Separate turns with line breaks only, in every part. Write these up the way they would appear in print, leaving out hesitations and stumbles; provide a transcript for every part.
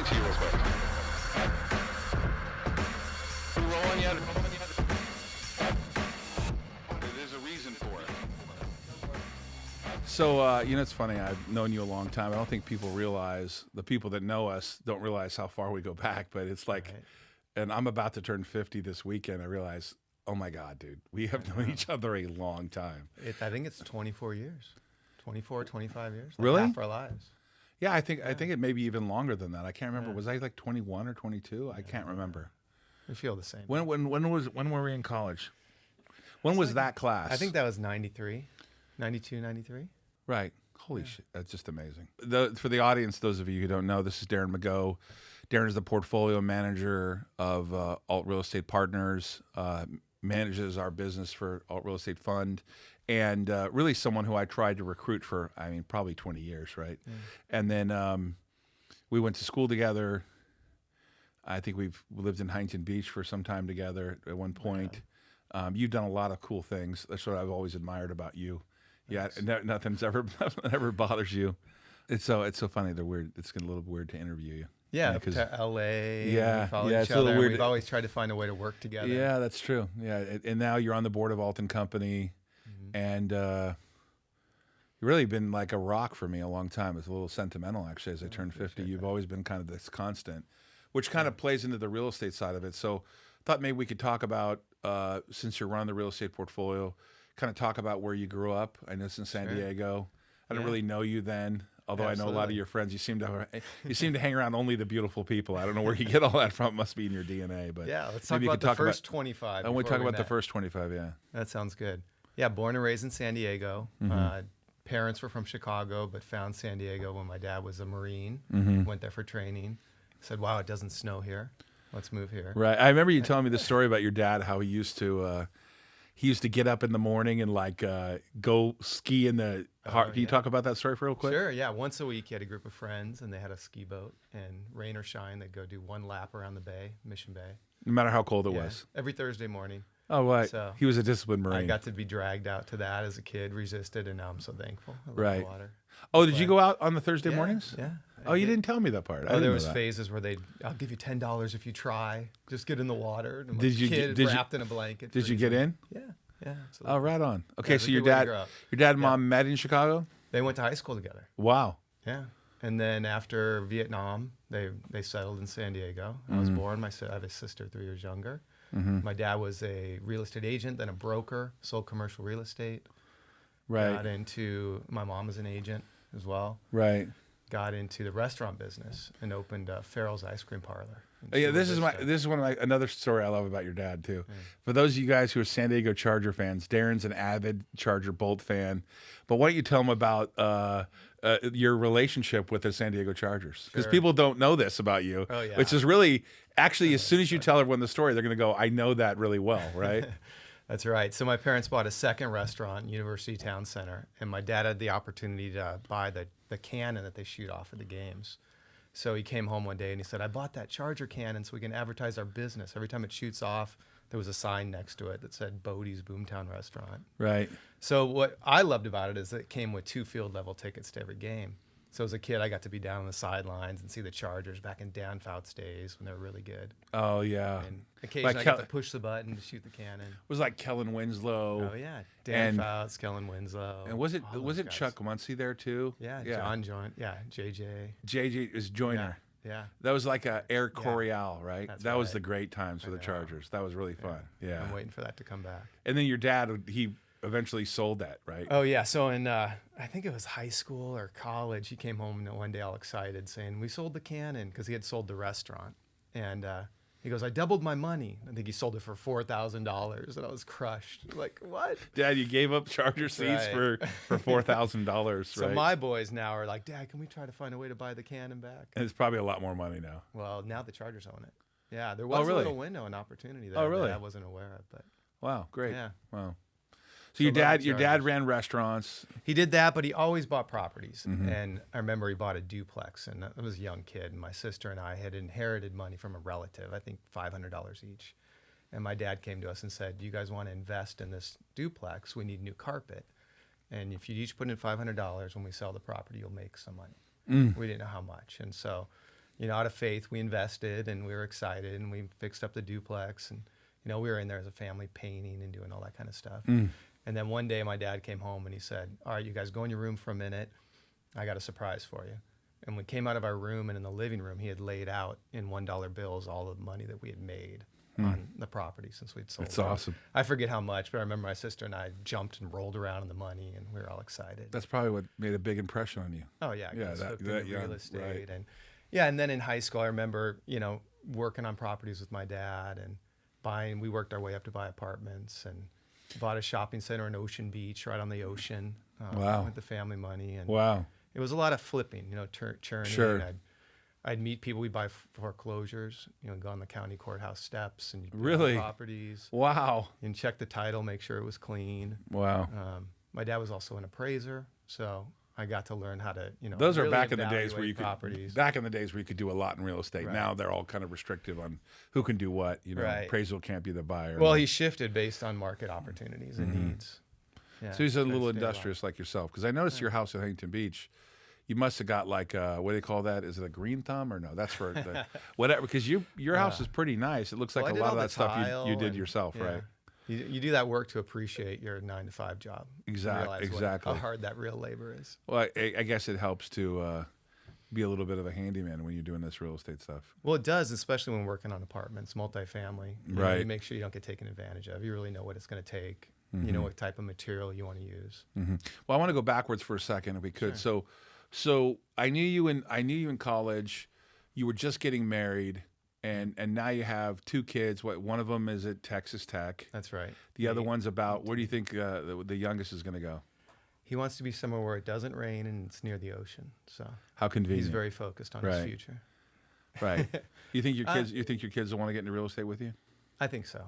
to you real quick. You rolling yet? There's a reason for it.
So, it's funny. I've known you a long time. I don't think people realize, the people that know us don't realize how far we go back, but it's like,
Right.
and I'm about to turn 50 this weekend. I realize, oh my God, dude, we have known each other a long time.
I think it's 24 years. 24, 25 years.
Really?
Half our lives.
Yeah, I think it may be even longer than that. I can't remember. Was I like 21 or 22? I can't remember.
We feel the same.
When were we in college? When was that class?
I think that was 93, 92, 93.
Right. Holy shit. That's just amazing. For the audience, those of you who don't know, this is Darren Magot. Darren is the portfolio manager of Ault Real Estate Partners, manages our business for Ault Real Estate Fund, and really someone who I tried to recruit for, probably 20 years, right? And then we went to school together. I think we've lived in Huntington Beach for some time together at one point. You've done a lot of cool things. That's what I've always admired about you. Yeah, nothing ever bothers you. It's so funny. They're weird. It's a little weird to interview you.
Yeah, up to LA.
Yeah,
we follow
yeah,
each
it's a little
other.
weird.
We've always tried to find a way to work together.
Yeah, that's true. Yeah, and now you're on the board of Ault & Company, and you've really been like a rock for me a long time. It's a little sentimental, actually, as I turned 50. You've always been kind of this constant, which kind of plays into the real estate side of it. So I thought maybe we could talk about, since you're running the real estate portfolio, kind of talk about where you grew up. I know it's in San Diego. I didn't really know you then. Although I know a lot of your friends, you seem to hang around only the beautiful people. I don't know where you get all that from. It must be in your DNA. But
yeah, let's talk about the first 25.
I want to talk about the first 25. Yeah,
that sounds good. Yeah, born and raised in San Diego. Parents were from Chicago, but found San Diego when my dad was a Marine. Went there for training. Said, "Wow, it doesn't snow here. Let's move here."
Right. I remember you telling me the story about your dad, how he used to get up in the morning and go ski in the. Can you talk about that story for real quick?
Sure. Yeah. Once a week, he had a group of friends, and they had a ski boat. And rain or shine, they'd go do one lap around the bay, Mission Bay.
No matter how cold it was.
Every Thursday morning.
Oh, right.
So
he was a disciplined Marine.
I got to be dragged out to that as a kid, resisted, and now I'm so thankful. I love
Right.
the water.
Oh, did you go out on the Thursday mornings?
Yeah.
Oh, you didn't tell me that part.
There was phases where I'll give you $10 if you try. Just get in the water. And
Did you
kid
did you-
wrapped in a blanket?
Did you get in?
Yeah. Yeah. Absolutely.
Oh, right on. Okay,
it's
so
a
your
good way to
dad,
grow up.
and mom met in Chicago?
They went to high school together.
Wow.
Yeah. And then after Vietnam, they settled in San Diego. I was born. I have a sister 3 years younger. My dad was a real estate agent, then a broker, sold commercial real estate.
Right.
Got into, my mom was an agent as well.
Right.
Got into the restaurant business and opened Farrell's Ice Cream Parlor. in
Oh, yeah,
Chula
this is one of another story I love about your dad too. For those of you guys who are San Diego Charger fans, Darren's an avid Charger Bolt fan. But why don't you tell them about your relationship with the San Diego Chargers? Because people don't know this about you, which is really actually as soon as you tell everyone the story, they're going to go, "I know that really well," right?
That's right. So my parents bought a second restaurant in University Town Center, and my dad had the opportunity to buy the cannon that they shoot off at the games. So he came home one day and he said, "I bought that Charger cannon so we can advertise our business. Every time it shoots off, there was a sign next to it that said Bodie's Boomtown Restaurant."
Right.
So what I loved about it is it came with 2 field level tickets to every game. So as a kid, I got to be down on the sidelines and see the Chargers back in Dan Fouts days when they were really good.
Oh yeah.
And occasionally I got to push the button to shoot the cannon.
It was like Kellen Winslow.
Oh yeah, Dan Fouts, Kellen Winslow.
And was it Chuck Muncie there too?
Yeah, John Joint. Yeah, JJ.
JJ is Joyner.
Yeah.
That was like a Air Coryell, right?
That's
that was
right.
the great times for the Chargers. That was really fun. Yeah.
I'm waiting for that to come back.
And then your dad, he eventually sold that, right?
Oh yeah. So in I think it was high school or college, he came home one day all excited saying, "We sold the cannon," because he had sold the restaurant, and he goes, "I doubled my money." I think he sold it for $4,000, and I was crushed. Like, what?
Dad, you gave up Charger seats for $4,000, right?
So my boys now are like, "Dad, can we try to find a way to buy the cannon back?"
And it's probably a lot more money now.
Well, now the Chargers own it. Yeah, there was a little window, an opportunity there that I wasn't aware of. But
wow, great.
Yeah.
Wow. So your dad ran restaurants.
He did that, but he always bought properties. And I remember he bought a duplex, and I was a young kid, and my sister and I had inherited money from a relative, I think $500 each. And my dad came to us and said, "Do you guys want to invest in this duplex? We need new carpet. And if you each put in $500, when we sell the property, you'll make some money." We didn't know how much. And so out of faith, we invested and we were excited and we fixed up the duplex and, we were in there as a family painting and doing all that kind of stuff. And then one day my dad came home and he said, all right, you guys go in your room for a minute. I got a surprise for you. And we came out of our room and in the living room, he had laid out in $1 bills all the money that we had made on the property since we'd sold it.
That's awesome.
I forget how much, but I remember my sister and I jumped and rolled around in the money and we were all excited.
That's probably what made a big impression on you.
Oh yeah.
Yeah,
Hooked
that
into
young,
real estate.
right.
And and then in high school, I remember, working on properties with my dad and we worked our way up to buy apartments and bought a shopping center in Ocean Beach, right on the ocean.
Wow.
With the family money. And
Wow.
it was a lot of flipping, churning.
Sure.
I'd meet people. We'd buy foreclosures, go on the county courthouse steps and
Really?
properties
Wow.
and check the title, make sure it was clean.
Wow.
My dad was also an appraiser, so I got to learn how to,
Those are
really
back in the days where you
properties.
back in the days where you could do a lot in real estate.
Right.
Now they're all kind of restrictive on who can do what.
Right.
Appraisal can't be the buyer.
Well, he shifted based on market opportunities and needs. Yeah,
So he's a
trying to
little
stay alive.
industrious like yourself. Because I noticed your house in Huntington Beach, you must have got like what do they call that? Is it a green thumb or no? That's for the, whatever. Because your house is pretty nice. It looks like
Well, I
a
did
lot
all
of
the
that stuff
tile
you did
and-
yourself,
yeah.
right?
You do that work to appreciate your 9-to-5 job. You realize
Exactly.
how hard that real labor is.
Well, I guess it helps to be a little bit of a handyman when you're doing this real estate stuff.
Well, it does, especially when working on apartments, multifamily.
Right.
You make sure you don't get taken advantage of. You really know what it's going to take. You know what type of material you want to use.
Well, I want to go backwards for a second if we could. So I knew you in college. You were just getting married, and now you have 2 kids. One of them is at Texas Tech.
That's right.
The other one's about. Where do you think the youngest is going to go?
He wants to be somewhere where it doesn't rain and it's near the ocean. So
How convenient.
he's very focused on his future.
Right. You think your kids? You think your kids will want to get into real estate with you?
I think so.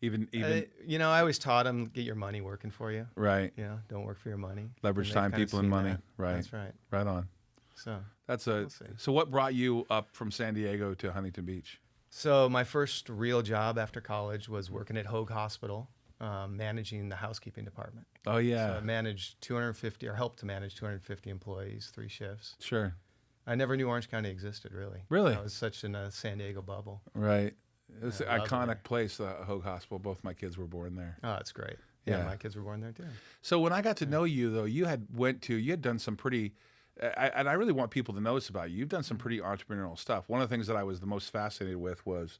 Even
I always taught him, get your money working for you.
right.
Don't work for your money.
Leverage
And they've
time,
kinda
people, and
seen
money.
that.
Right.
That's right.
Right on.
So
That's
see.
So what brought you up from San Diego to Huntington Beach?
So my first real job after college was working at Hoag Hospital, managing the housekeeping department.
Oh yeah.
So I managed 250, or helped to manage 250 employees, 3 shifts.
Sure.
I never knew Orange County existed, really.
Really?
I was such in a San Diego bubble.
Right. It's
Yeah,
an
I love it
iconic
there.
place, the Hoag Hospital. Both my kids were born there.
Oh, it's great. Yeah,
Yeah.
my kids were born there too.
So when I got to know you, though, you had done some pretty, and I really want people to know this about you. You've done some pretty entrepreneurial stuff. One of the things that I was the most fascinated with was,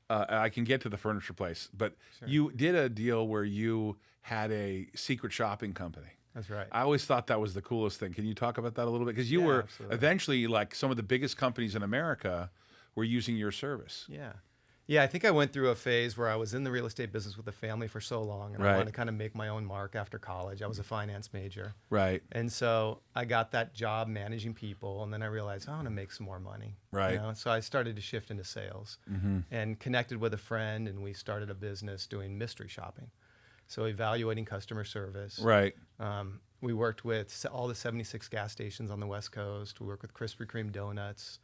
I can get to the furniture place, but you did a deal where you had a secret shopping company.
That's right.
I always thought that was the coolest thing. Can you talk about that a little bit? Because you
Yeah,
were
absolutely.
eventually like some of the biggest companies in America were using your service.
Yeah. Yeah, I think I went through a phase where I was in the real estate business with the family for so long, and
Right.
I wanted to kind of make my own mark after college. I was a finance major.
Right.
And so I got that job managing people, and then I realized I want to make some more money.
Right.
So I started to shift into sales and connected with a friend, and we started a business doing mystery shopping. So evaluating customer service.
Right.
We worked with all the 76 gas stations on the West Coast. We worked with Krispy Kreme donuts.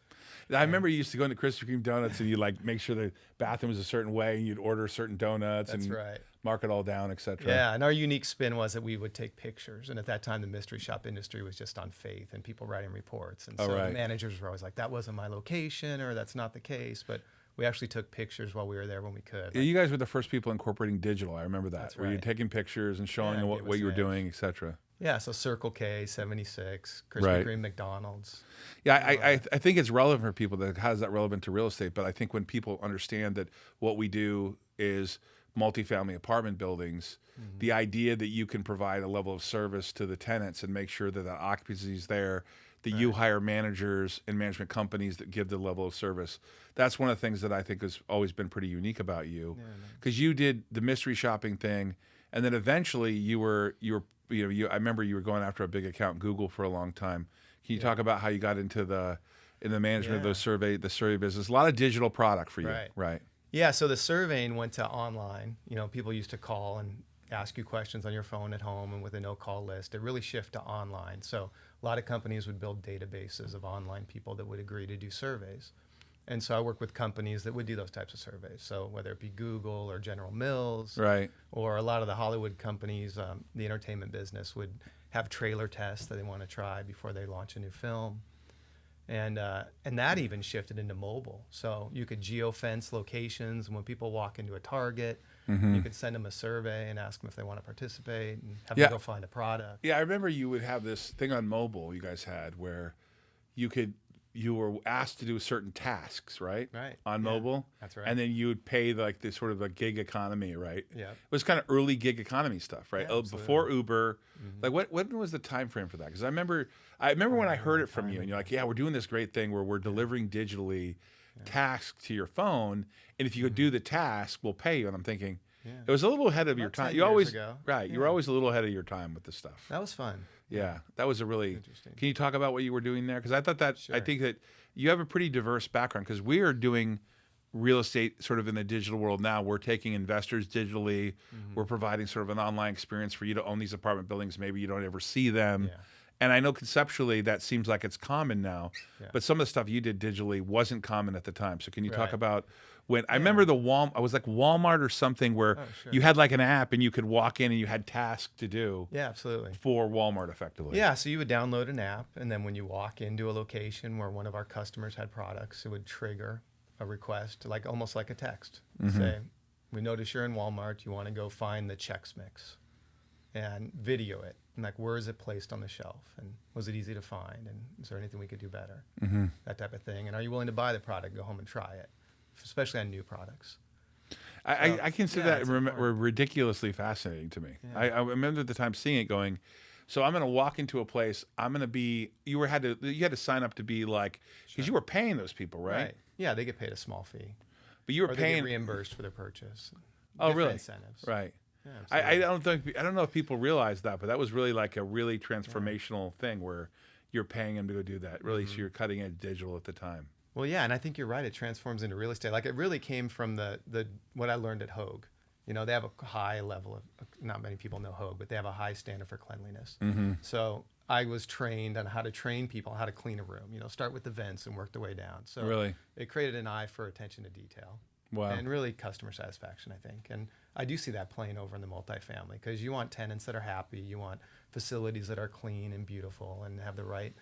I remember you used to go into Krispy Kreme donuts and you like make sure the bathroom was a certain way and you'd order certain donuts
That's
and
right.
mark it all down, etc.
Yeah, and our unique spin was that we would take pictures. And at that time, the mystery shop industry was just on faith and people writing reports. And
Oh,
so
right.
managers were always like, that wasn't my location or that's not the case. But we actually took pictures while we were there when we could.
Yeah, you guys were the first people incorporating digital. I remember that.
That's
Where you're
right.
taking pictures and showing
Yeah,
what,
give
what
us
you were
an
doing, etc.
Yeah, so Circle K, 76, Krispy
Right.
Kreme, McDonald's.
Yeah, I think it's relevant for people. That how is that relevant to real estate? But I think when people understand that what we do is multifamily apartment buildings, the idea that you can provide a level of service to the tenants and make sure that the occupancy is there, that you hire managers and management companies that give the level of service. That's one of the things that I think has always been pretty unique about you, because you did the mystery shopping thing, and then eventually I remember you were going after a big account, Google, for a long time. Can you talk about how you got into the management of the survey business? A lot of digital product for you, right?
Yeah, so the surveying went to online. People used to call and ask you questions on your phone at home and with a no-call list. It really shifted to online. So a lot of companies would build databases of online people that would agree to do surveys. And so I work with companies that would do those types of surveys. So whether it be Google or General Mills,
Right.
or a lot of the Hollywood companies, the entertainment business would have trailer tests that they want to try before they launch a new film. And that even shifted into mobile. So you could geofence locations, and when people walk into a Target, you could send them a survey and ask them if they want to participate and have them go find a product.
Yeah, I remember you would have this thing on mobile you guys had where you were asked to do certain tasks, right?
Right.
On
Yeah,
mobile.
that's right.
And then you would pay like this sort of a gig economy, right?
Yeah.
It was kind of early gig economy stuff, right?
Yeah,
Before Uber. Like when was the time frame for that? Because I remember when I heard it from you and you're like, yeah, we're doing this great thing where we're delivering digitally tasks to your phone. And if you could do the task, we'll pay you. And I'm thinking, it was a little ahead of your
About
time.
10
You
years
always,
ago.
right. You were always a little ahead of your time with this stuff.
That was fun.
Yeah, that was a really
Interesting.
Can you talk about what you were doing there? Because I thought that I think that you have a pretty diverse background. Because we are doing real estate sort of in the digital world now. We're taking investors digitally. We're providing sort of an online experience for you to own these apartment buildings. Maybe you don't ever see them.
Yeah.
And I know conceptually that seems like it's common now, but some of the stuff you did digitally wasn't common at the time. So can you talk about when I remember I was like Walmart or something where you had like an app and you could walk in and you had tasks to do.
Yeah, absolutely.
For Walmart effectively.
Yeah, so you would download an app, and then when you walk into a location where one of our customers had products, it would trigger a request, like almost like a text. Say, we notice you're in Walmart, you want to go find the Chex Mix and video it. And like, where is it placed on the shelf? And was it easy to find? And is there anything we could do better? That type of thing. And are you willing to buy the product, go home and try it, especially on new products?
I consider that ridiculously fascinating to me.
Yeah.
I remember at the time seeing it going, so I'm going to walk into a place, I'm going to be, you had to sign up to be like, because you were paying those people, right?
Yeah, they get paid a small fee.
But you were
or
paying.
they get reimbursed for their purchase.
Oh,
Different
really?
Incentives.
Right.
Yeah,
I don't know if people realize that, but that was really like a really transformational thing where you're paying them to go do that. Really, so you're cutting edge digital at the time.
Well, yeah, and I think you're right. It transforms into real estate. Like, it really came from the what I learned at Hogue. You know, they have a high level of, not many people know Hogue, but they have a high standard for cleanliness. So I was trained on how to train people how to clean a room. You know, start with the vents and work the way down. So
Really?
it created an eye for attention to detail.
Wow.
And really customer satisfaction, I think. And I do see that playing over in the multifamily, because you want tenants that are happy. You want facilities that are clean and beautiful and have the right,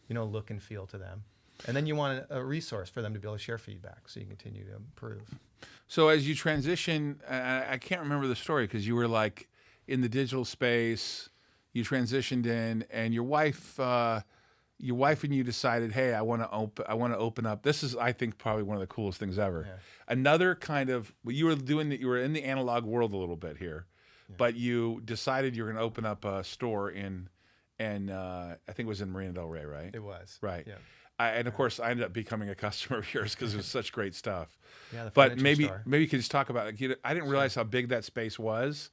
look and feel to them. And then you want a resource for them to be able to share feedback so you can continue to improve.
So as you transition, I can't remember the story because you were like in the digital space, you transitioned in, and your wife and you decided, hey, I want to open up. This is, I think, probably one of the coolest things ever.
Yeah.
Another kind of, you were in the analog world a little bit here, but you decided you were going to open up a store in I think it was in Marina Del Rey, right?
It was.
Right.
Yeah.
And of course, I ended up becoming a customer of yours because it was such great stuff.
Yeah, the
but
furniture store.
maybe you could just talk about it. I didn't realize how big that space was,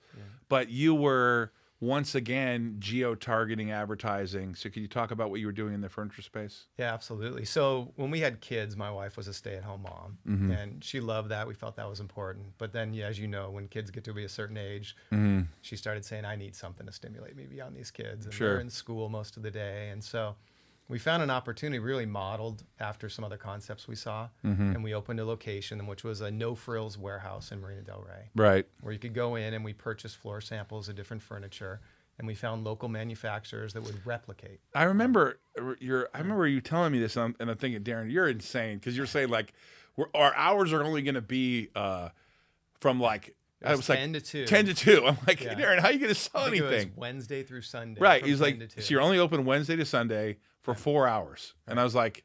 but you were once again geo-targeting advertising. So could you talk about what you were doing in the furniture space?
Yeah, absolutely. So when we had kids, my wife was a stay-at-home mom, and she loved that. We felt that was important. But then, as you know, when kids get to be a certain age, she started saying, I need something to stimulate me beyond these kids. And they're in school most of the day. And so we found an opportunity really modeled after some other concepts we saw, and we opened a location, which was a no-frills warehouse in Marina Del Rey.
Right.
Where you could go in and we purchased floor samples of different furniture, and we found local manufacturers that would replicate.
I remember you telling me this, and I'm thinking, Darren, you're insane, because you're saying like our hours are only going to be from like.
It was 10 to 2.
10 to 2. I'm like, hey, Darren, how are you going to sell anything?
It was Wednesday through Sunday.
Right.
From
He's
10
like,
to 2.
so you're only open Wednesday to Sunday for 4 hours. And I was like,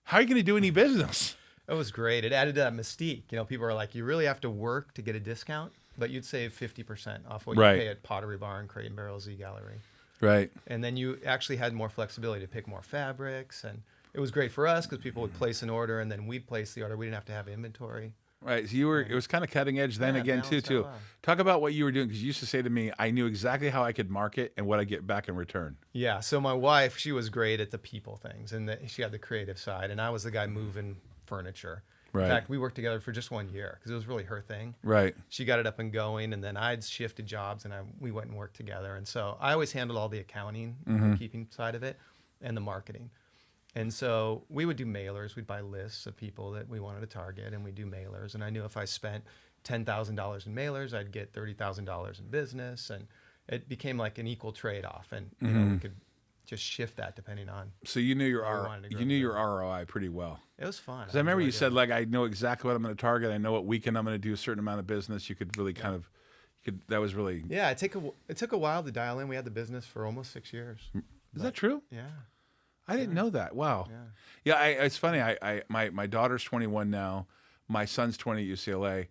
how are you going to do any business?
It was great. It added to that mystique. People are like, you really have to work to get a discount, but you'd save 50% off what you pay at Pottery Barn, Crate and Barrel, Z Gallery.
Right.
And then you actually had more flexibility to pick more fabrics. And it was great for us because people would place an order and then we'd place the order. We didn't have to have inventory.
Right. So it was kind of cutting edge then again too.
Well.
Talk about what you were doing, because you used to say to me, I knew exactly how I could market and what I get back in return.
Yeah. So my wife, she was great at the people things, and she had the creative side, and I was the guy moving furniture.
Right.
In fact, we worked together for just 1 year because it was really her thing.
Right.
She got it up and going, and then I'd shifted jobs, and we went and worked together. And so I always handled all the accounting, the keeping side of it, and the marketing. And so we would do mailers. We'd buy lists of people that we wanted to target, and we'd do mailers. And I knew if I spent $10,000 in mailers, I'd get $30,000 in business. And it became like an equal trade-off. And we could just shift that depending on.
So you knew your
Where we wanted to
you knew
grow.
your ROI pretty well.
It was fun.
Because I remember you
enjoyed
said,
it.
like, I know exactly what I'm going to target. I know what weekend I'm going to do a certain amount of business. You could really kind of, that was really.
Yeah, it took a while to dial in. We had the business for almost 6 years.
Is that true?
Yeah.
I didn't know that. Wow.
Yeah.
Yeah, it's funny. My daughter's 21 now. My son's 20 at UCLA.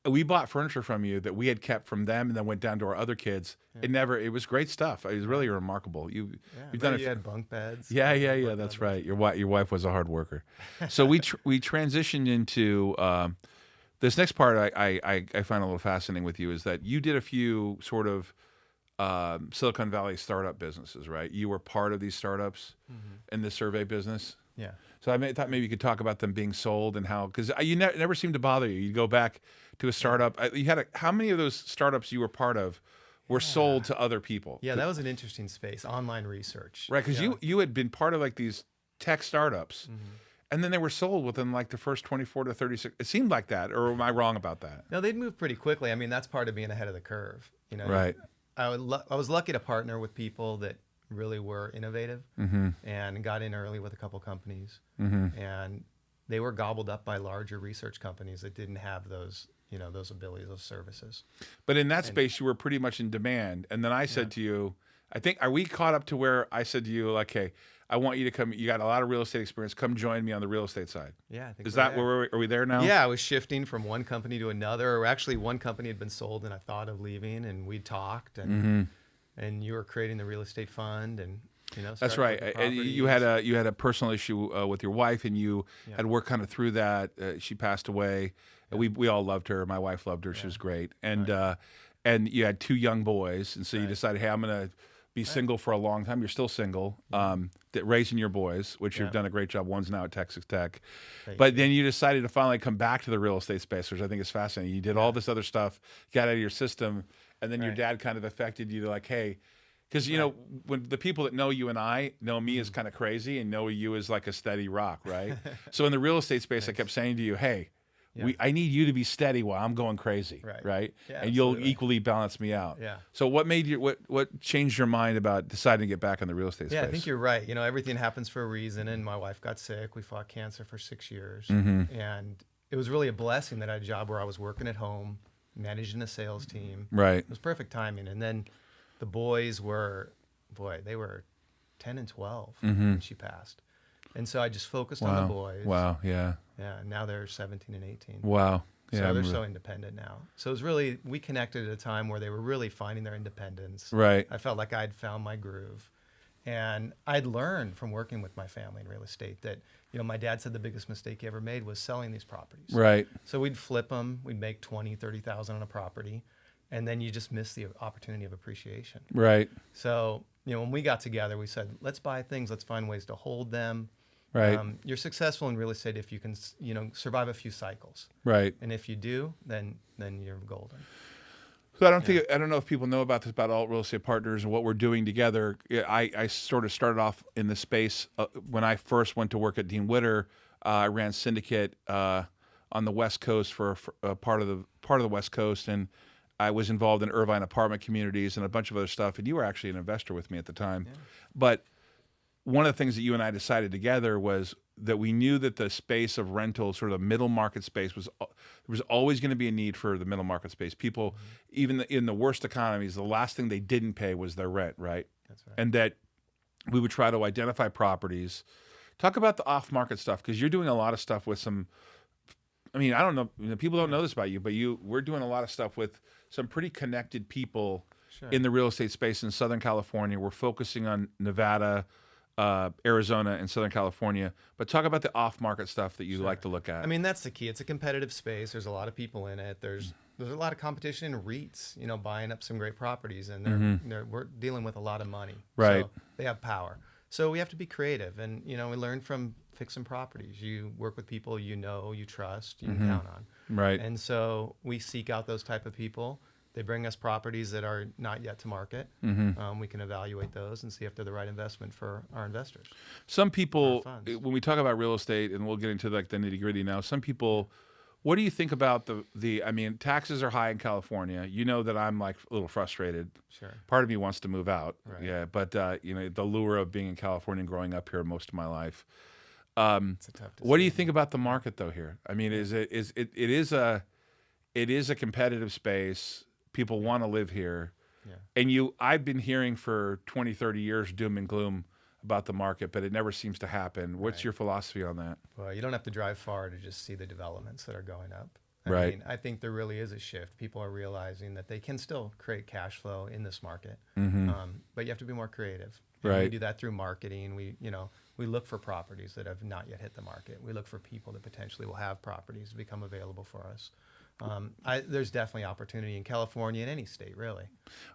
We bought furniture from you that we had kept from them, and then went down to our other kids. It was great stuff. It was really remarkable. You've done it.
You had bunk beds.
Yeah. That's right. Your wife was a hard worker. So we transitioned into this next part. I find a little fascinating with you is that you did a few sort of Silicon Valley startup businesses, right? You were part of these startups in the survey business.
Yeah.
So I thought maybe you could talk about them being sold and how, because you never seemed to bother you. You go back to a startup. How many of those startups you were part of were sold to other people?
Yeah, that was an interesting space. Online research.
Right, because you had been part of like these tech startups, and then they were sold within like the first 24 to 36. It seemed like that, or am I wrong about that?
No, they'd move pretty quickly. I mean, that's part of being ahead of the curve. You know,
Right.
I was lucky to partner with people that really were innovative and got in early with a couple companies, and they were gobbled up by larger research companies that didn't have those abilities, those services.
But in that space, you were pretty much in demand. And then I said to you, are we caught up to where I said to you, like, hey, I want you to come. You got a lot of real estate experience. Come join me on the real estate side.
Yeah, I think
is that
there.
where are we there now?
Yeah, I was shifting from one company to another. Or actually, one company had been sold, and I thought of leaving, and we talked, and you were creating the real estate fund, and
That's right. And you had a personal issue with your wife, and you had worked kind of through that. She passed away. We all loved her. My wife loved her. She was great. And and you had two young boys, and so you decided, hey, I'm going to be single for a long time. You're still single. Raising your boys, which you've done a great job. One's now at Texas Tech. But then you decided to finally come back to the real estate space, which I think is fascinating. You did all this other stuff, got out of your system, and then your dad kind of affected you to like, hey, because when the people that know you and I know me as kind of crazy and know you as like a steady rock, right? So in the real estate space, I kept saying to you, hey, I need you to be steady while I'm going crazy, right?
Yeah,
and you'll equally balance me out.
Yeah.
So what made you what changed your mind about deciding to get back in the real estate space?
Yeah, I think you're right. Everything happens for a reason, and my wife got sick. We fought cancer for 6 years, and it was really a blessing that I had a job where I was working at home, managing a sales team.
Right.
It was perfect timing. And then the boys were, they were 10 and 12 when she passed. And so I just focused on the boys.
Wow, yeah.
Yeah, now they're 17 and 18.
Wow. Yeah,
so they're so independent now. So it was really, we connected at a time where they were really finding their independence.
Right.
I felt like I'd found my groove. And I'd learned from working with my family in real estate that, my dad said the biggest mistake he ever made was selling these properties.
Right.
So we'd flip them, we'd make 20, 30,000 on a property, and then you just miss the opportunity of appreciation.
Right.
So, when we got together, we said, let's buy things, let's find ways to hold them.
Right.
You're successful in real estate if you can, survive a few cycles.
Right.
And if you do, then you're golden.
So I don't know if people know about this, about Ault Real Estate Partners and what we're doing together. I sort of started off in the space when I first went to work at Dean Witter. I ran Syndicate on the West Coast for a part of the West Coast, and I was involved in Irvine apartment communities and a bunch of other stuff. And you were actually an investor with me at the time. Yeah. But one of the things that you and I decided together was that we knew that the space of rental, sort of the middle market space, there was always going to be a need for the middle market space. People, even in the worst economies, the last thing they didn't pay was their rent, right?
That's right.
And that we would try to identify properties. Talk about the off-market stuff, because you're doing a lot of stuff with some. I mean, I don't know. People don't know this about you, but we're doing a lot of stuff with some pretty connected people in the real estate space in Southern California. We're focusing on Nevada, Arizona, and Southern California. But talk about the off-market stuff that you like to look at.
I mean, that's the key. It's a competitive space. There's a lot of people in it. There's a lot of competition in REITs, buying up some great properties, and we're dealing with a lot of money.
Right.
So they have power. So we have to be creative, and we learn from fixing properties. You work with people you trust, you can count on.
Right.
And so we seek out those type of people. They bring us properties that are not yet to market. We can evaluate those and see if they're the right investment for our investors.
Some people, when we talk about real estate, and we'll get into like the nitty gritty now, some people What do you think about the? I mean, taxes are high in California. You know that I'm like a little frustrated.
Sure.
Part of me wants to move out.
Right.
Yeah, but you know, the lure of being in California and growing up here most of my life.
It's a tough decision.
What do you think about the market though here? I mean, it is a competitive space. People want to live here.
Yeah.
And I've been hearing for 20, 30 years doom and gloom about the market, but it never seems to happen. What's
Right.
your philosophy on that?
Well, you don't have to drive far to just see the developments that are going up.
Right.
I mean, I think there really is a shift. People are realizing that they can still create cash flow in this market, but you have to be more creative. And we
Right.
do that through marketing. We look for properties that have not yet hit the market. We look for people that potentially will have properties become available for us. There's definitely opportunity in California, in any state, really.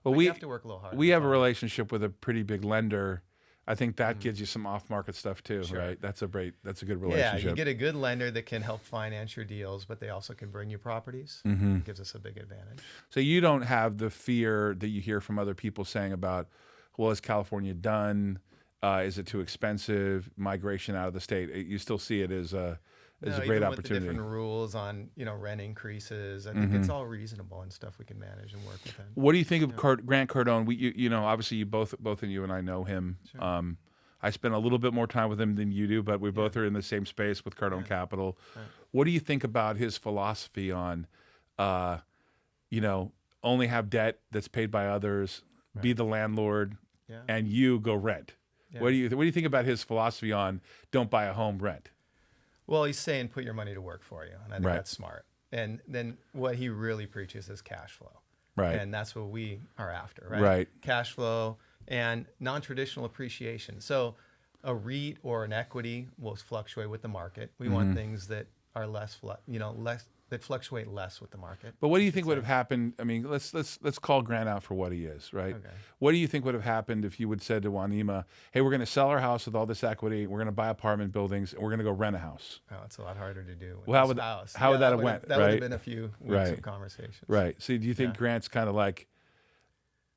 Well,
But
we
you have to work a little harder.
We
to
have a
find it.
relationship with a pretty big lender. I think that gives you some off-market stuff too,
Sure.
right? That's a good
Yeah,
relationship.
you get a good lender that can help finance your deals, but they also can bring you properties. It gives us a big advantage.
So you don't have the fear that you hear from other people saying about, well, is California done? Is it too expensive? Migration out of the state. You still see it as a
No,
great
even
opportunity.
with the different rules on rent increases, I think it's all reasonable and stuff we can manage and work within.
What do you think of Grant Cardone? You know, obviously you both of you and I know him.
Sure.
I spend a little bit more time with him than you do, but we both are in the same space with Cardone Capital.
Right.
What do you think about his philosophy on, only have debt that's paid by others, be the landlord,
Yeah.
and you go rent?
Yeah.
What do you think about his philosophy on don't buy a home, rent?
Well, he's saying put your money to work for you, and I think
Right.
that's smart. And then what he really preaches is cash flow.
Right.
And that's what we are after, right?
Right.
Cash flow and non-traditional appreciation. So a REIT or an equity will fluctuate with the market. We want things that are less that fluctuate less with the market.
But what do you think would have happened? I mean, let's call Grant out for what he is, right?
Okay.
What do you think would have happened if you would said to Wanima, "Hey, we're going to sell our house with all this equity. We're going to buy apartment buildings, and we're going to go rent a house."
Oh, it's a lot harder to do with
Well,
a spouse.
how would that have
would
went,
That would
right?
have been a few weeks
Right.
of conversations.
Right. So do you think
Yeah.
Grant's kind of like,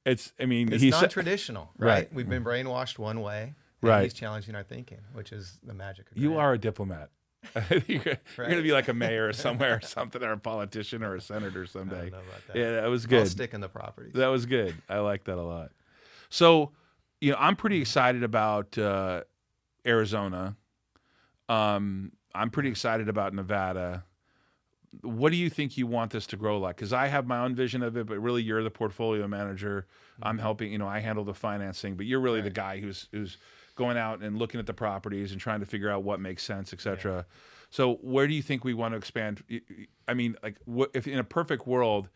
it's
It's
he's
non-traditional, right?
Right.
We've been brainwashed one way, and
Right.
he's challenging our thinking, which is the magic of
you
Grant.
are a diplomat. you're going to
Right.
be like a mayor somewhere or something, or a politician or a senator
I
someday.
don't know about that.
Yeah, that was
I'll
good.
stick in the properties.
That was good. I like that a lot. So, I'm pretty excited about Arizona. I'm pretty excited about Nevada. What do you think you want this to grow like? Because I have my own vision of it, but really you're the portfolio manager. I'm helping, I handle the financing, but you're really the guy who's going out and looking at the properties and trying to figure out what makes sense, et cetera. So where do you think we want to expand? I mean, like, if in a perfect world,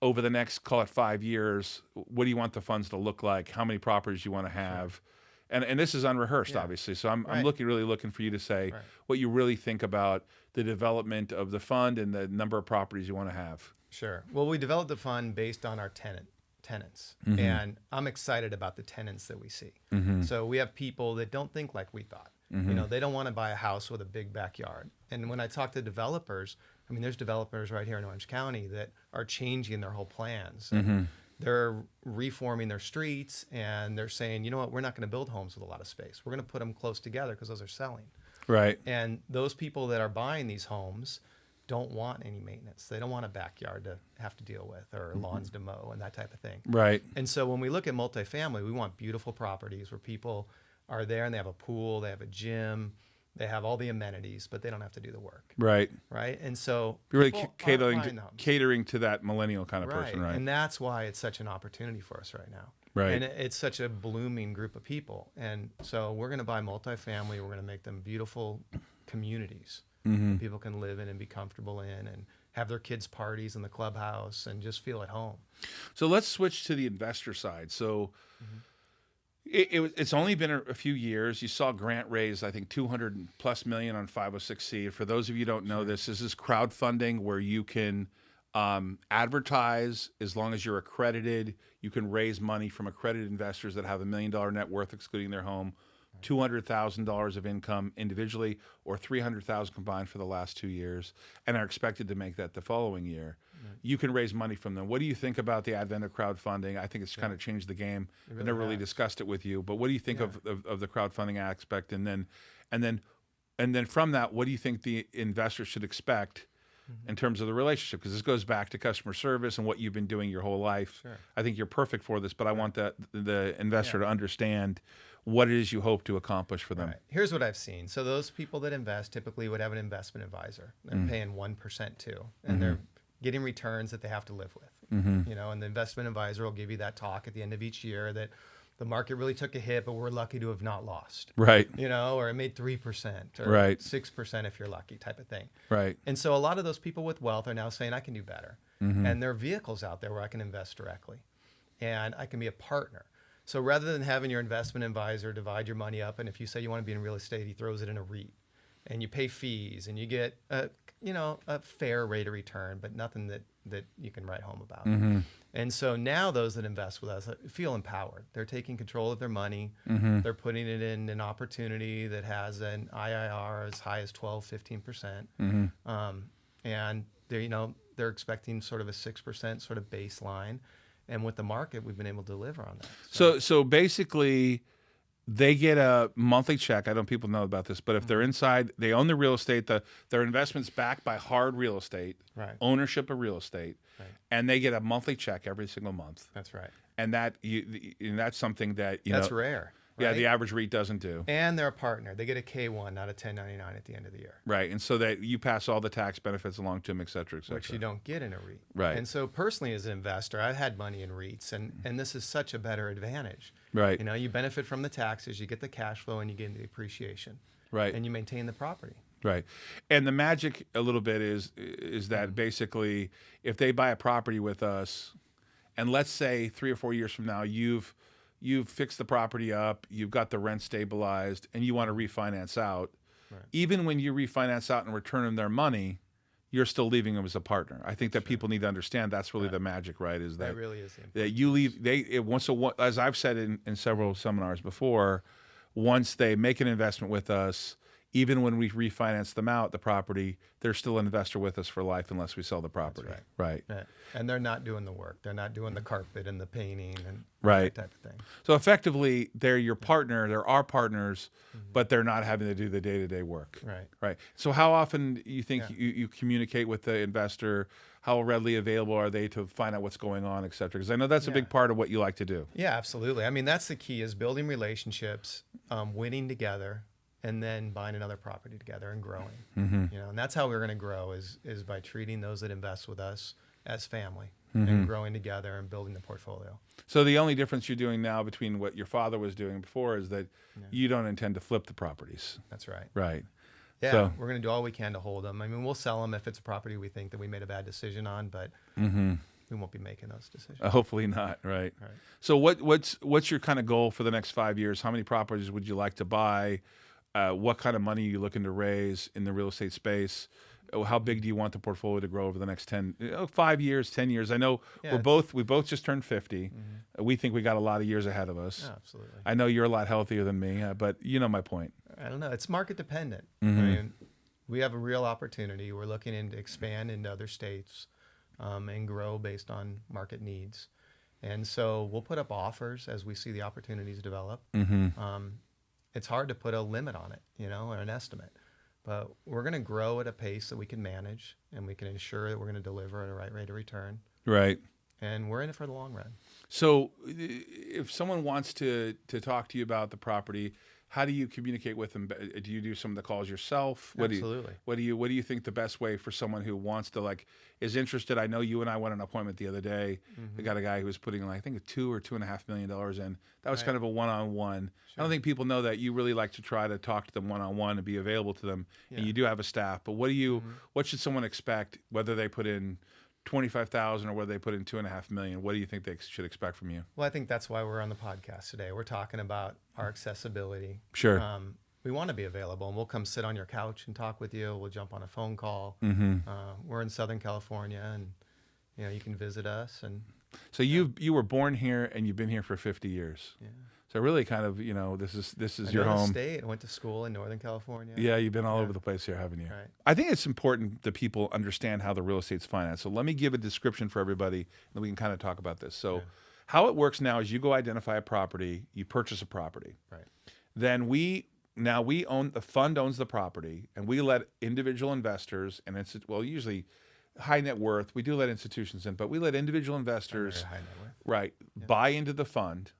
over the next, call it 5 years, what do you want the funds to look like? How many properties you want to have? And this is unrehearsed,
Yeah.
obviously. So I'm
Right.
really looking for you to say
Right.
what you really think about the development of the fund and the number of properties you want to have.
Sure. Well, we developed the fund based on our tenants, and I'm excited about the tenants that we see. So we have people that don't think like we thought. They don't want to buy a house with a big backyard. And when I talk to developers, I mean, there's developers right here in Orange County that are changing their whole plans. And they're reforming their streets, and they're saying, you know what, we're not going to build homes with a lot of space. We're going to put them close together because those are selling.
Right.
And those people that are buying these homes don't want any maintenance. They don't want a backyard to have to deal with, or lawns to mow and that type of thing.
Right.
And so when we look at multifamily, we want beautiful properties where people are there and they have a pool, they have a gym, they have all the amenities, but they don't have to do the work.
Right.
Right. And so
You're really
people
catering
aren't buying the homes.
catering to that millennial kind of person, right?
And that's why it's such an opportunity for us right now.
Right.
And it's such a blooming group of people. And so we're going to buy multifamily. We're going to make them beautiful communities that people can live in and be comfortable in, and have their kids' parties in the clubhouse and just feel at home.
So let's switch to the investor side. So it's only been a few years. You saw Grant raise, I think, $200+ million on 506C. For those of you who don't know this is crowdfunding, where you can advertise as long as you're accredited. You can raise money from accredited investors that have $1 million net worth, excluding their home, $200,000 of income individually, or $300,000 combined for the last 2 years, and are expected to make that the following year. You can raise money from them. What do you think about the advent of crowdfunding? I think it's kind of changed the game. I never really discussed it with you, but what do you think of the crowdfunding aspect? And then from that, what do you think the investors should expect in terms of the relationship, because this goes back to customer service and what you've been doing your whole life.
Sure.
I think you're perfect for this, but I want the investor
Yeah.
to understand what it is you hope to accomplish for them.
Right. Here's what I've seen. So those people that invest typically would have an investment advisor. They're paying 1% too, and they're getting returns that they have to live with. You know, and the investment advisor will give you that talk at the end of each year that the market really took a hit, but we're lucky to have not lost.
Right.
You know, or it made 3% or
Right.
6% if you're lucky, type of thing.
Right.
And so a lot of those people with wealth are now saying, I can do better. And there are vehicles out there where I can invest directly and I can be a partner. So rather than having your investment advisor divide your money up, and if you say you want to be in real estate, he throws it in a REIT and you pay fees and you get a fair rate of return, but nothing that you can write home about. And so now those that invest with us feel empowered. They're taking control of their money. They're putting it in an opportunity that has an IRR as high as 12, 15%. And they're expecting sort of a 6% sort of baseline. And with the market, we've been able to deliver on that.
So basically, they get a monthly check. I don't know if people know about this, but if they're inside, they own the real estate. Their investment's backed by hard real estate,
Right.
ownership of real estate,
Right.
and they get a monthly check every single month.
That's right.
And that's something that
That's rare.
Yeah,
right?
the average REIT doesn't do.
And they're a partner. They get a K1, not a 1099 at the end of the year.
Right, and so that you pass all the tax benefits along to them, et cetera, et cetera.
Which you don't get in a REIT.
Right.
And so personally as an investor, I've had money in REITs, and this is such a better advantage.
Right.
You know, you benefit from the taxes, you get the cash flow, and you get the appreciation.
Right.
And you maintain the property.
Right. And the magic a little bit is that basically if they buy a property with us, and let's say 3 or 4 years from now, you've fixed the property up, you've got the rent stabilized, and you want to refinance out. Right. Even when you refinance out and return them their money, you're still leaving them as a partner. I think that people need to understand that's really the magic, right? Is that
really is the
that you leave as I've said in several seminars before, once they make an investment with us, even when we refinance them out, the property, they're still an investor with us for life unless we sell the property.
That's
Right.
Yeah. And they're not doing the work. They're not doing the carpet and the painting and
Right.
that type of thing.
So effectively, they're your partner. They're our partners, but they're not having to do the day-to-day work.
Right.
Right. So how often do you think you communicate with the investor? How readily available are they to find out what's going on, et cetera? Because I know that's a big part of what you like to do.
Yeah, absolutely. I mean, that's the key is building relationships, winning together, and then buying another property together and growing. You know, and that's how we're going to grow is by treating those that invest with us as family and growing together and building the portfolio.
So the only difference you're doing now between what your father was doing before is that you don't intend to flip the properties.
That's right.
Right.
Yeah,
So-
we're going to do all we can to hold them. I mean, we'll sell them if it's a property we think that we made a bad decision on, but we won't be making those decisions.
Hopefully not. Right.
Right.
So what's your kind of goal for the next 5 years? How many properties would you like to buy? What kind of money are you looking to raise in the real estate space? How big do you want the portfolio to grow over the next 5 years, 10 years? I know we both just turned 50. We think we got a lot of years ahead of us.
Oh, absolutely.
I know you're a lot healthier than me, but you know my point.
I don't know. It's market dependent. I mean, we have a real opportunity. We're looking to expand into other states and grow based on market needs. And so we'll put up offers as we see the opportunities develop. It's hard to put a limit on it, or an estimate. But we're going to grow at a pace that we can manage, and we can ensure that we're going to deliver at a right rate of return.
Right.
And we're in it for the long run.
So if someone wants to talk to you about the property, how do you communicate with them? Do you do some of the calls yourself?
Absolutely.
What do you think the best way for someone who wants to is interested? I know you and I went on an appointment the other day. We got a guy who was putting I think $2 or $2.5 million in. That was kind of a one-on-one. Sure. I don't think people know that you really like to try to talk to them one-on-one and be available to them. Yeah. And you do have a staff. But what should someone expect, whether they put in $25,000 or whether they put in $2.5 million? What do you think they should expect from you?
Well, I think that's why we're on the podcast today. We're talking about our accessibility.
Sure.
We want to be available, and we'll come sit on your couch and talk with you. We'll jump on a phone call. We're in Southern California, and you can visit us. And
so you were born here, and you've been here for 50 years. Yeah. So really, kind of, this is your home.
I went to school in Northern California.
Yeah, you've been all over the place here, haven't you?
Right.
I think it's important that people understand how the real estate's financed. So let me give a description for everybody, and then we can kind of talk about this. So how it works now is you go identify a property, you purchase a property.
Right.
Then we now we own, the fund owns the property, and we let individual investors, and it's, well, usually high net worth, we do let institutions in, but we let individual investors,
High net worth.
right, buy into the fund,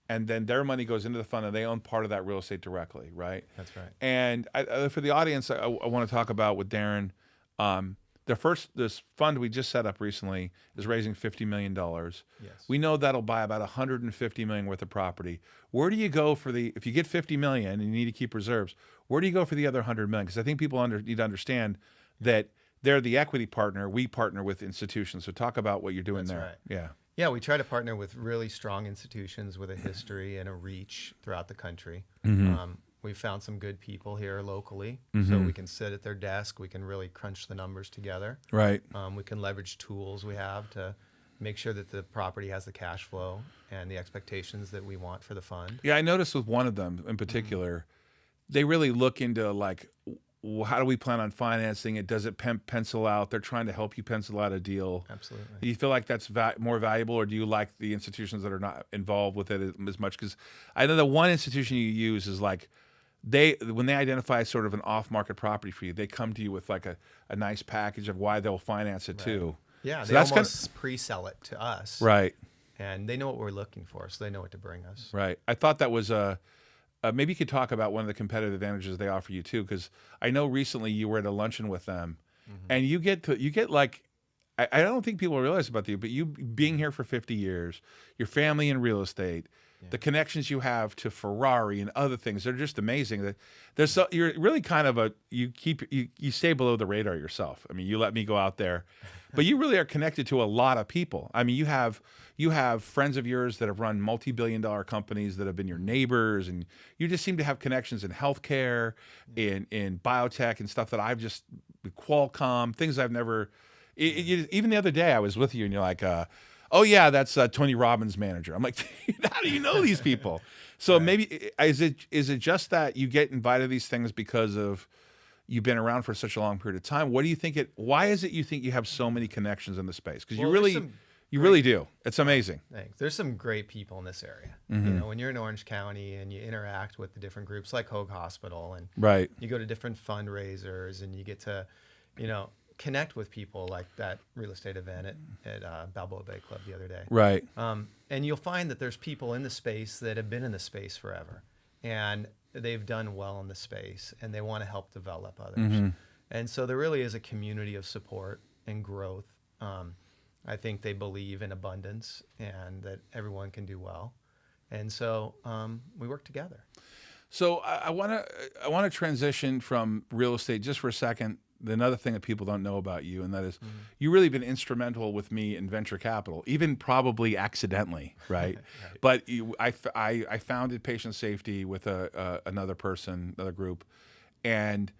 and then their money goes into the fund, and they own part of that real estate directly, right?
That's right.
And for the audience, I want to talk about with Darren. This fund we just set up recently is raising $50 million.
Yes.
We know that'll buy about $150 million worth of property. Where do you go for if you get $50 million and you need to keep reserves, where do you go for the other $100 million? Because I think people need to understand that they're the equity partner. We partner with institutions. So talk about what you're doing
That's
there.
right.
Yeah.
Yeah, we try to partner with really strong institutions with a history and a reach throughout the country. We've found some good people here locally, so we can sit at their desk. We can really crunch the numbers together.
Right.
We can leverage tools we have to make sure that the property has the cash flow and the expectations that we want for the fund.
Yeah, I noticed with one of them in particular, they really look into like, how do we plan on financing it? Does it pencil out? They're trying to help you pencil out a deal.
Absolutely.
Do you feel like that's more valuable, or do you like the institutions that are not involved with it as much? Because I know the one institution you use is like, when they identify sort of an off-market property for you, they come to you with like a nice package of why they'll finance it too.
Yeah,
So
they
that's
almost pre-sell it to us.
Right.
And they know what we're looking for, so they know what to bring us.
Right. I thought that was maybe you could talk about one of the competitive advantages they offer you too, because I know recently you were at a luncheon with them, and you get like, I don't think people realize about you, but you being here for 50 years, your family in real estate, the connections you have to Ferrari and other things, they're just amazing. That you're really kind of you stay below the radar yourself. I mean, you let me go out there, but you really are connected to a lot of people. I mean, you have friends of yours that have run multi-billion-dollar companies that have been your neighbors, and you just seem to have connections in healthcare, in biotech and stuff that I've just, Qualcomm, things I've never, even the other day I was with you and you're like, oh yeah, that's Tony Robbins' manager. I'm like, how do you know these people? So maybe, is it just that you get invited to these things because of you've been around for such a long period of time? What do you think why is it you think you have so many connections in the space? Because you really do. It's amazing.
Thanks. There's some great people in this area. You know, when you're in Orange County and you interact with the different groups like Hoag Hospital, and
Right.
you go to different fundraisers and you get to, connect with people like that real estate event at Balboa Bay Club the other day.
Right.
And you'll find that there's people in the space that have been in the space forever, and they've done well in the space, and they want to help develop others. And so there really is a community of support and growth. I think they believe in abundance and that everyone can do well. And so we work together.
So I want to transition from real estate just for a second. Another thing that people don't know about you, and that is you've really been instrumental with me in venture capital, even probably accidentally, right? But I founded Patient Safety with another group, and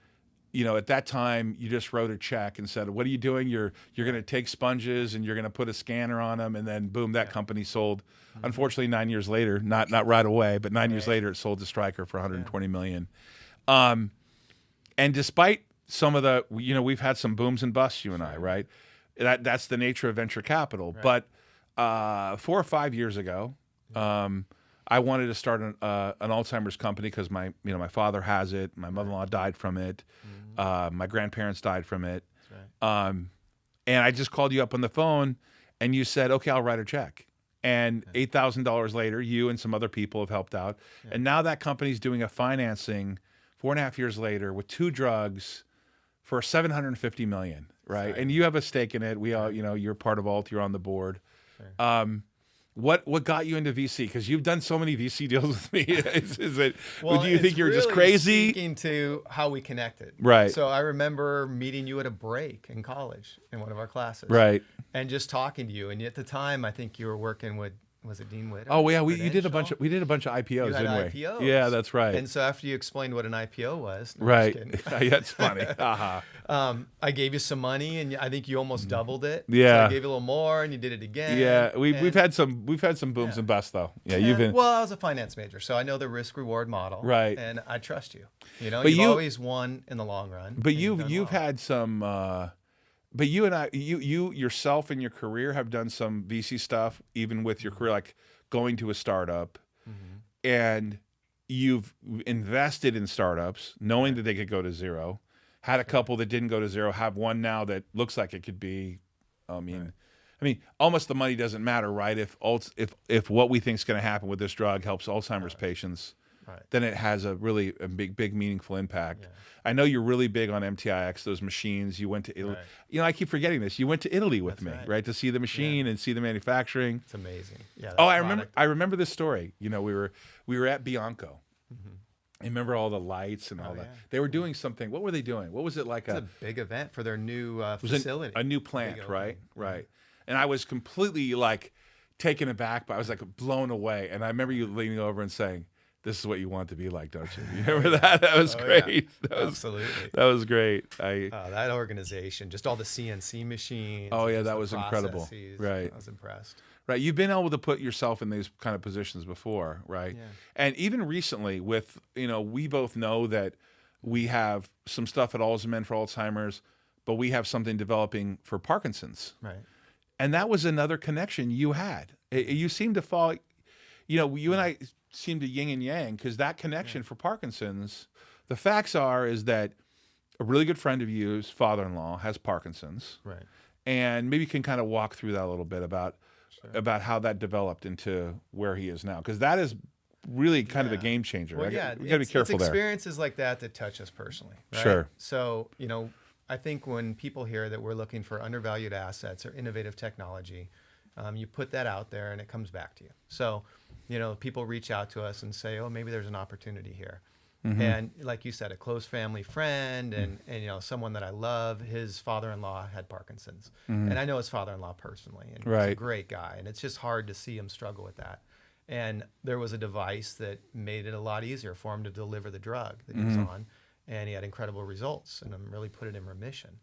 at that time you just wrote a check and said, "What are you doing? You're going to take sponges and you're going to put a scanner on them," and then boom, that company sold. Unfortunately, 9 years later, not right away, but 9 years later, it sold to Stryker for $120 million. And despite some of the, we've had some booms and busts, you and I, right? That's the nature of venture capital.
Right.
But 4 or 5 years ago, I wanted to start an Alzheimer's company because my father has it. My mother-in-law died from it. My grandparents died from it.
That's right.
And I just called you up on the phone, and you said, "Okay, I'll write a check." And $8,000 later, you and some other people have helped out. And now that company's doing a financing 4.5 years later with 2 drugs for $750 million, right?
Right.
And you have a stake in it. We all, you're part of Ault. You're on the board. Sure. What got you into VC? Because you've done so many VC deals with me. Is it?
Well,
do you think you're just
really
crazy?
Speaking to how we connected,
Right.
So I remember meeting you at a break in college in one of our classes,
Right.
and just talking to you. And at the time, I think you were working with, was it Dean Witter?
Oh yeah, we did a bunch
Prudential?
of IPOs,
You had
didn't we?
IPOs.
Yeah, that's right.
And so after you explained what an IPO was, no, I'm
Right.
just kidding.
That's funny.
I gave you some money, and I think you almost doubled it.
Yeah.
So I gave you a little more, and you did it again.
Yeah, we've
And-
had some booms and busts though. Yeah, you've been.
Well, I was a finance major, so I know the risk reward model.
Right.
And I trust you.
But
You've
you-
always won in the long run.
But
and
you've
done well.
had some. But you and I, you yourself in your career have done some VC stuff, even with your career, like going to a startup, and you've invested in startups, knowing that they could go to zero. Had a couple that didn't go to zero. Have one now that looks like it could be. I mean, almost the money doesn't matter, right? If what we think is going to happen with this drug helps Alzheimer's patients, then it has a big meaningful impact.
Yeah.
I know you're really big on MTIX, those machines. You went to Italy.
Right.
You know, I keep forgetting this. You went to Italy with
That's
me,
right.
to see the machine and see the manufacturing.
It's amazing. Yeah.
Oh, I remember this story. You know, we were at Bianco.
Mm-hmm.
I remember all the lights and all that.
Yeah.
They were doing something. What were they doing? What was it like?
It's a big event for their new
it was
facility.
a new plant,
Big
right?
opening.
Right. And I was completely like taken aback, but I was like blown away. And I remember you leaning over and saying, "This is what you want to be like, don't you?" You remember that? That was great.
Yeah. Absolutely.
That was great.
That organization, just all the CNC machines.
Oh yeah,
just
that
the
was incredible.
processes.
Right.
I was impressed.
Right. You've been able to put yourself in these kind of positions before, right?
Yeah.
And even recently with, we both know that we have some stuff at Alzheimer's for Alzheimer's, but we have something developing for Parkinson's.
Right.
And that was another connection you had. You seem to fall, you and I seem to yin and yang, because that connection for Parkinson's, the facts is that a really good friend of yours, father-in-law, has Parkinson's.
Right.
And maybe you can kind of walk through that a little bit about how that developed into where he is now, because that is really kind of a game changer.
Well,
right?
yeah,
We got to be careful
it's
there.
experiences like that touch us personally. Right?
Sure.
So, I think when people hear that we're looking for undervalued assets or innovative technology, you put that out there and it comes back to you. So, people reach out to us and say, "Oh, maybe there's an opportunity here."
Mm-hmm.
And like you said, a close family friend and someone that I love, his father-in-law had Parkinson's.
Mm-hmm.
And I know his father-in-law personally, and he's a
Right.
great guy. And it's just hard to see him struggle with that. And there was a device that made it a lot easier for him to deliver the drug that he was on. And he had incredible results and really put it in remission.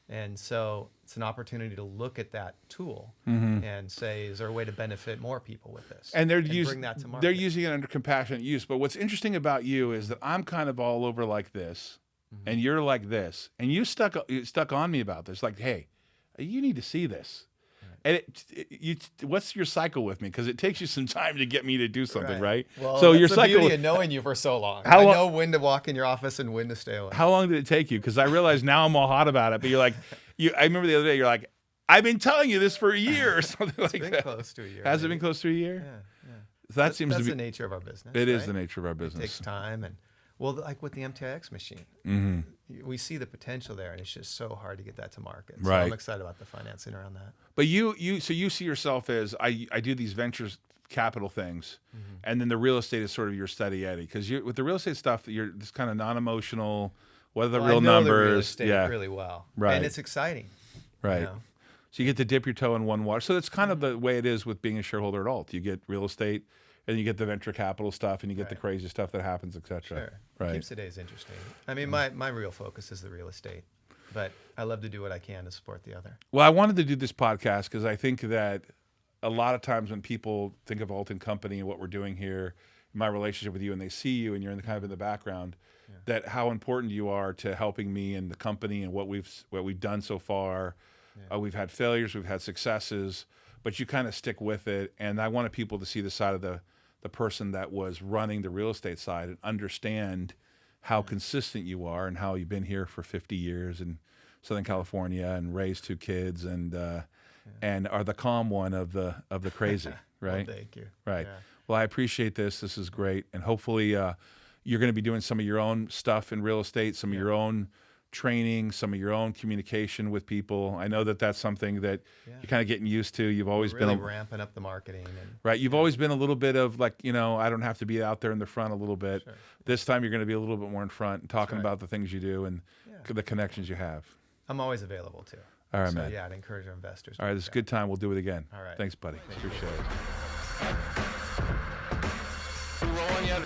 And so it's an opportunity to look at that tool and say, is there a way to benefit more people with this?
And
bring that to market.
they're using it under compassionate use. But what's interesting about you is that I'm kind of all over like this, and you're like this, and you stuck on me about this. Like, hey, you need to see this. And what's your cycle with me? Because it takes you some time to get me to do something, right?
Well,
so
that's
your
the
cycle
beauty of knowing you for so long.
How
I
long-
know when to walk in your office and when to stay away.
How long did it take you? Because I realize now I'm all hot about it. But you're like, I remember the other day, you're like, I've been telling you this for a year or something like
It's been
that.
close to a year.
Has it
maybe.
been close to a year?
Yeah.
So that seems
That's
to
the
be.
nature of our business.
It is
right?
the nature of our
It
business.
takes time like with the MTIX machine, we see the potential there, and it's just so hard to get that to market. So
Right.
I'm excited about the financing around that.
But you see yourself as I do these ventures capital things, and then the real estate is sort of your steady Eddie, because with the real estate stuff, you're this kind of non-emotional. What are the
Well,
real
I know
numbers?
the real estate
yeah,
really well,
Right.
and it's exciting.
right.
You know?
So you get to dip your toe in one water. So that's kind of the way it is with being a shareholder at Ault. You get real estate, and you get the venture capital stuff, and you get the
Right.
crazy stuff that happens, et cetera.
Sure.
Right.
Keeps the days interesting. I mean, my real focus is the real estate, but I love to do what I can to support the other.
Well, I wanted to do this podcast because I think that a lot of times when people think of Ault & Company and what we're doing here, my relationship with you, and they see you and you're in the background, that how important you are to helping me and the company and what we've done so far. We've had failures, we've had successes, but you kind of stick with it. And I wanted people to see the side of the person that was running the real estate side and understand how consistent you are and how you've been here for 50 years in Southern California and raised 2 kids and are the calm one of the crazy, right?
Well, thank you.
Right.
Yeah.
Well, I appreciate this. This is great. And hopefully you're going to be doing some of your own stuff in real estate, some of your own training, some of your own communication with people. I know that that's something that you're kind of getting used to. You've always
Really
been
ramping up the marketing.
right. You've always been a little bit of like, I don't have to be out there in the front a little bit.
Sure.
This time you're going to be a little bit more in front and talking
right.
about the things you do and the connections you have.
I'm always available too.
All right,
so,
man.
Yeah, I'd encourage our investors.
All right. This is a good time. We'll do it again.
All right.
Thanks, buddy. Appreciate it.
We rolling yet?